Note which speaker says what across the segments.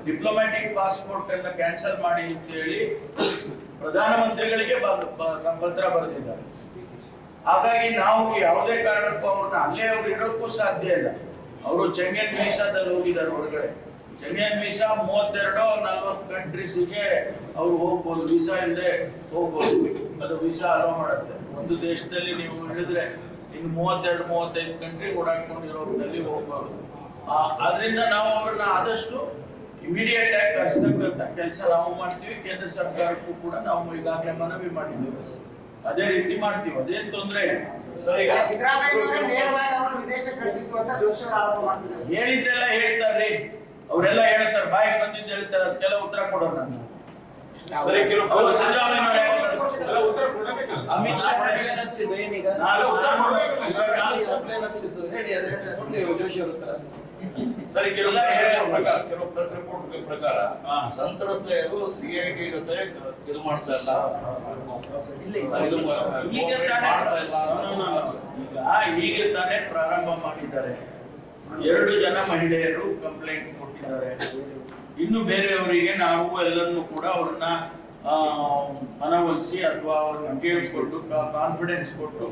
Speaker 1: Diplomatic passport ಅನ್ನು cancel ಮಾಡಿ ಅಂತ ಹೇಳಿ ಪ್ರಧಾನಮಂತ್ರಿಗಳಿಗೆ ಪತ್ರ ಬರೆದಿದ್ದಾರೆ. ಹಾಗಾಗಿ ನಾವು ಯಾವುದೇ ಕಾರಣಕ್ಕೂ ಅವ್ರನ್ನ ಅಲ್ಲೇ ಅವ್ರು ಇರೋಕ್ಕೂ ಸಾಧ್ಯ ಇಲ್ಲ. ಅವರು ಚೆಂಗನ್ ವೀಸಾದಲ್ಲಿ ಹೋಗಿದ್ದಾರೆ ಹೊರಗಡೆ. ಚೆಂಗನ್ ವೀಸಾ 32-40 ಕಂಟ್ರೀಸಿಗೆ ಅವ್ರು ಹೋಗ್ಬೋದು, ವೀಸಾ ಇಲ್ಲದೆ ಹೋಗ್ಬೋದು. ಅದು ವೀಸಾ ಅಲೋ ಮಾಡುತ್ತೆ. ಒಂದು ದೇಶದಲ್ಲಿ ನೀವು ಇಳಿದ್ರೆ ಇನ್ನು 32-35 ಕಂಟ್ರಿ ಓಡಾಡ್ಕೊಂಡಿರೋದ್ರಲ್ಲಿ ಹೋಗ್ಬೋದು. ಆದ್ರಿಂದ ನಾವು ಅವ್ರನ್ನ ಆದಷ್ಟು ಇಮಿಡಿಯೇಟ್ ಆಗಿ ಕಳಿಸ್ತಕ್ಕಂಥ ಕೆಲಸ ನಾವು ಮಾಡ್ತೀವಿ. ಕೇಂದ್ರ ಸರ್ಕಾರಕ್ಕೂ ಕೂಡ ನಾವು ಈಗಾಗಲೇ ಮನವಿ ಮಾಡಿದ್ದೀವಿ, ಅದೇ ರೀತಿ ಮಾಡ್ತೀವಿ, ಅದೇನು ತೊಂದರೆ ಇಲ್ಲ. ಹೇಳಿದ್ದೆಲ್ಲ ಹೇಳ್ತಾರ್ರಿ, ಅವರೆಲ್ಲ ಹೇಳ್ತಾರೆ, ಬಾಯಿಗೆ ಬಂದಿದ್ದು ಹೇಳ್ತಾರೆ, ಅದಕ್ಕೆಲ್ಲ ಉತ್ತರ ಕೊಡೋಣ. ಅಮಿತ್ ಶಾ
Speaker 2: ಸರಿ, ಕೆಲವು ಪ್ರೆಸ್ ರಿಪೋರ್ಟ್ ಪ್ರಕಾರ ಸಂತ್ರಸ್ತೆಯರು ಸಿಐಡಿ ಜೊತೆ ಇದು ಮಾಡ್ತಾ
Speaker 1: ಈಗ ತಾನೇ ಪ್ರಾರಂಭ ಮಾಡಿದ್ದಾರೆ. 2 ಜನ ಮಹಿಳೆಯರು ಕಂಪ್ಲೇಂಟ್ ಕೊಟ್ಟಿದ್ದಾರೆ. ಇನ್ನು ಬೇರೆಯವರಿಗೆ ನಾವು ಎಲ್ಲರನ್ನು ಕೂಡ ಅವ್ರನ್ನ ಮನವೊಲಿಸಿ ಅಥವಾ ಅವ್ರನ್ನ ಕೇಳಿಸ್ಕೊಟ್ಟು ಕಾನ್ಫಿಡೆನ್ಸ್ ಕೊಟ್ಟು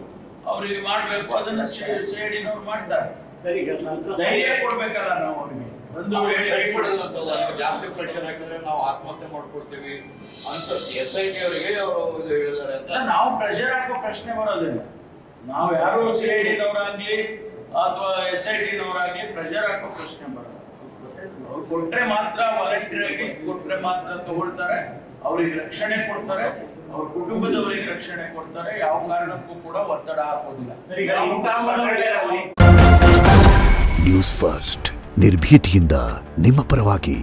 Speaker 1: ಅವ್ರಿಗೆ ಮಾಡ್ಬೇಕು. ಅದನ್ನ ಸಿಐಡಿನವ್ರು ಮಾಡ್ತಾರೆ.
Speaker 3: ಸರಿ,
Speaker 1: ಧೈರ್ಯ ಕೊಡ್ಬೇಕಲ್ಲ ನಾವು ಅವ್ರಿಗೆ.
Speaker 2: ಜಾಸ್ತಿ ಪ್ರೆಷರ್ ಹಾಕಿದ್ರೆ ನಾವು ಆತ್ಮಹತ್ಯೆ ಮಾಡ್ಕೊಡ್ತೀವಿ ಅಂತ SIT ಅವರಿಗೆ ಅವರು ಇದು ಹೇಳಿದ್ದಾರೆ ಅಂತ.
Speaker 1: ನಾವು ಪ್ರೆಷರ್ ಹಾಕೋ ಪ್ರಶ್ನೆ ಬರೋದಿಲ್ಲ. ನಾವು ಯಾರು ಸಿಐಡಿನವರಾಗ್ಲಿ ಅಥವಾ SIT-ನವರಾಗ್ಲಿ ಪ್ರೆಷರ್ ಹಾಕೋ ಪ್ರಶ್ನೆ ಬರೋದು. ಅವ್ರು ಕೊಟ್ರೆ ಮಾತ್ರ, ವಾಲಂಟಿಯರ್ ಆಗಿ ಕೊಟ್ರೆ ಮಾತ್ರ ತಗೊಳ್ತಾರೆ. ಅವ್ರಿಗೆ ರಕ್ಷಣೆ ಕೊಡ್ತಾರೆ, ಅವ್ರ ಕುಟುಂಬದವರಿಗೆ ರಕ್ಷಣೆ ಕೊಡ್ತಾರೆ. ಯಾವ ಕಾರಣಕ್ಕೂ ಕೂಡ ಒತ್ತಡ ಹಾಕೋದಿಲ್ಲ.
Speaker 4: ನ್ಯೂಸ್ ಫಸ್ಟ್ ನಿರ್ಭೀತಿಯಿಂದ ನಿಮ್ಮ ಪರವಾಗಿ.